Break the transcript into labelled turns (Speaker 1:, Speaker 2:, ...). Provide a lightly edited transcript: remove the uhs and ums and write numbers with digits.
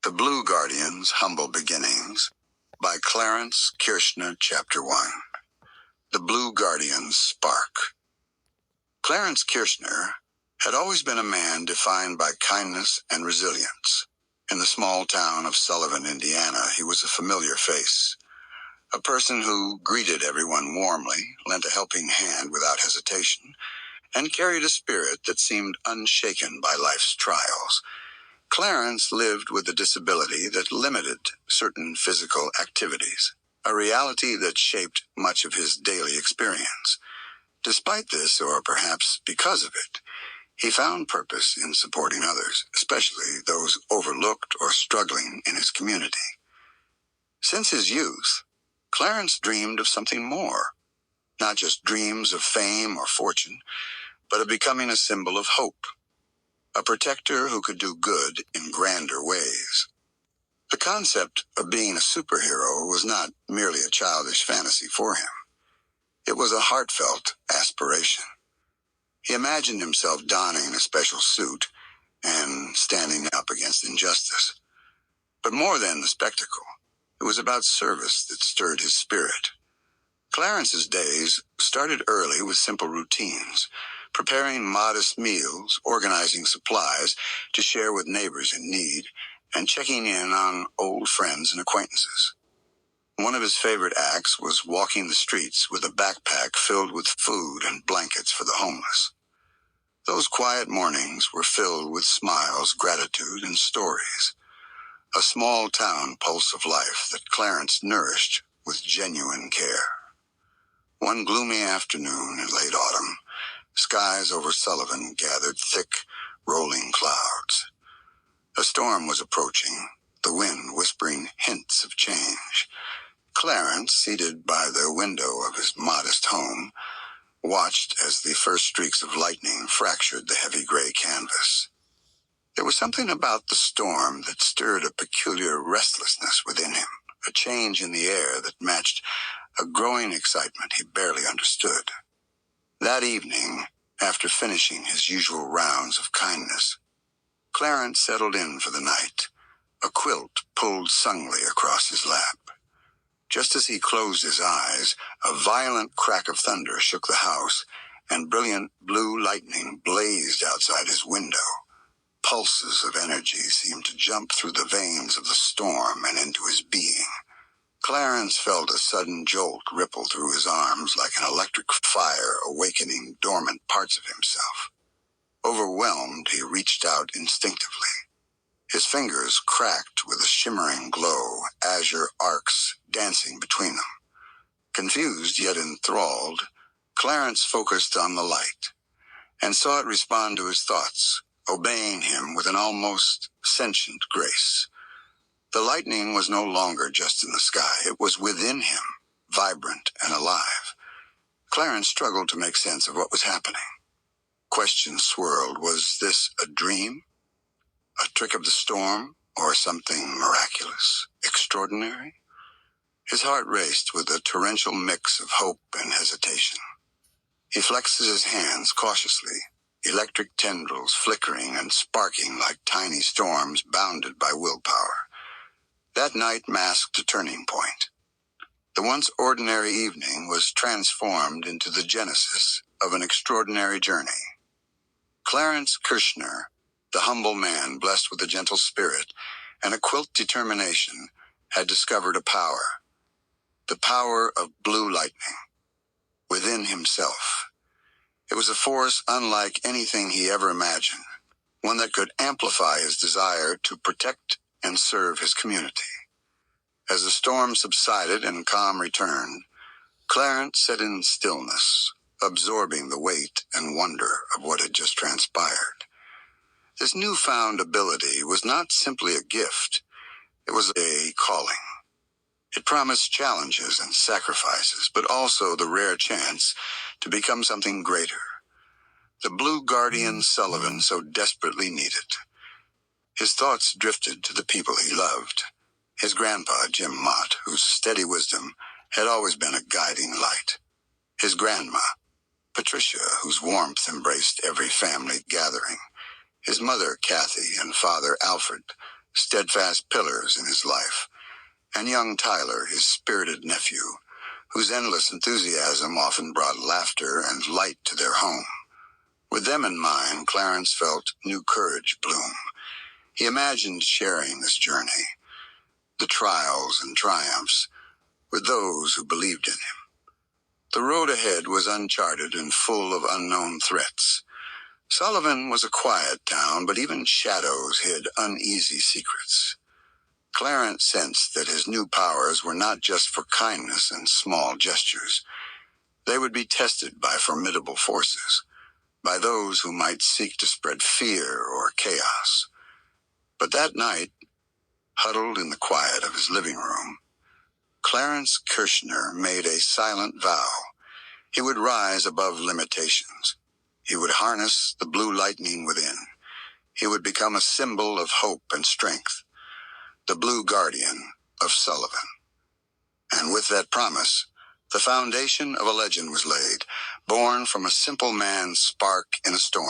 Speaker 1: The Blue Guardian's Humble Beginnings by Clarence Kirschner, Chapter 1. The Blue Guardian's Spark. Clarence Kirschner had always been a man defined by kindness and resilience. In the small town of Sullivan, Indiana, he was a familiar face, a person who greeted everyone warmly, lent a helping hand without hesitation, and carried a spirit that seemed unshaken by life's trials. Clarence lived with a disability that limited certain physical activities, a reality that shaped much of his daily experience. Despite this, or perhaps because of it, he found purpose in supporting others, especially those overlooked or struggling in his community. Since his youth, Clarence dreamed of something more, not just dreams of fame or fortune, but of becoming a symbol of hope, a protector who could do good in grander ways. The concept of being a superhero was not merely a childish fantasy for him. It was a heartfelt aspiration. He imagined himself donning a special suit and standing up against injustice. But more than the spectacle, it was about service that stirred his spirit. Clarence's days started early with simple routines, preparing modest meals, organizing supplies to share with neighbors in need, and checking in on old friends and acquaintances. One of his favorite acts was walking the streets with a backpack filled with food and blankets for the homeless. Those quiet mornings were filled with smiles, gratitude, and stories, a small town pulse of life that Clarence nourished with genuine care. One gloomy afternoon in late autumn, skies over Sullivan gathered thick, rolling clouds. A storm was approaching, the wind whispering hints of change. Clarence, seated by the window of his modest home, watched as the first streaks of lightning fractured the heavy gray canvas. There was something about the storm that stirred a peculiar restlessness within him, a change in the air that matched a growing excitement he barely understood. That evening, after finishing his usual rounds of kindness, Clarence settled in for the night, a quilt pulled sungly across his lap. Just as he closed his eyes, a violent crack of thunder shook the house, and brilliant blue lightning blazed outside his window. Pulses of energy seemed to jump through the veins of the storm and into his being. Clarence felt a sudden jolt ripple through his arms like an electric fire awakening dormant parts of himself. Overwhelmed, he reached out instinctively. His fingers cracked with a shimmering glow, azure arcs dancing between them. Confused yet enthralled, Clarence focused on the light and saw it respond to his thoughts, obeying him with an almost sentient grace. The lightning was no longer just in the sky, it was within him, vibrant and alive. Clarence struggled to make sense of what was happening. Questions swirled. Was this a dream? A trick of the storm? Or something miraculous? Extraordinary? His heart raced with a torrential mix of hope and hesitation. He flexed his hands cautiously, electric tendrils flickering and sparking like tiny storms bounded by willpower. That night masked a turning point. The once ordinary evening was transformed into the genesis of an extraordinary journey. Clarence Kirschner, the humble man blessed with a gentle spirit and a quilt determination, had discovered a power, the power of blue lightning, within himself. It was a force unlike anything he ever imagined, one that could amplify his desire to protect and serve his community. As the storm subsided and calm returned, Clarence sat in stillness, absorbing the weight and wonder of what had just transpired. This newfound ability was not simply a gift, it was a calling. It promised challenges and sacrifices, but also the rare chance to become something greater. The Blue Guardian Sullivan so desperately needed. His thoughts drifted to the people he loved. His grandpa, Jim Mott, whose steady wisdom had always been a guiding light. His grandma, Patricia, whose warmth embraced every family gathering. His mother, Kathy, and father, Alfred, steadfast pillars in his life, and young Tyler, his spirited nephew, whose endless enthusiasm often brought laughter and light to their home. With them in mind, Clarence felt new courage bloom. He imagined sharing this journey, the trials and triumphs, with those who believed in him. The road ahead was uncharted and full of unknown threats. Sullivan was a quiet town, but even shadows hid uneasy secrets. Clarence sensed that his new powers were not just for kindness and small gestures. They would be tested by formidable forces, by those who might seek to spread fear or chaos. But that night, huddled in the quiet of his living room, Clarence Kirshner made a silent vow. He would rise above limitations. He would harness the blue lightning within. He would become a symbol of hope and strength, the Blue Guardian of Sullivan. And with that promise, the foundation of a legend was laid, born from a simple man's spark in a storm.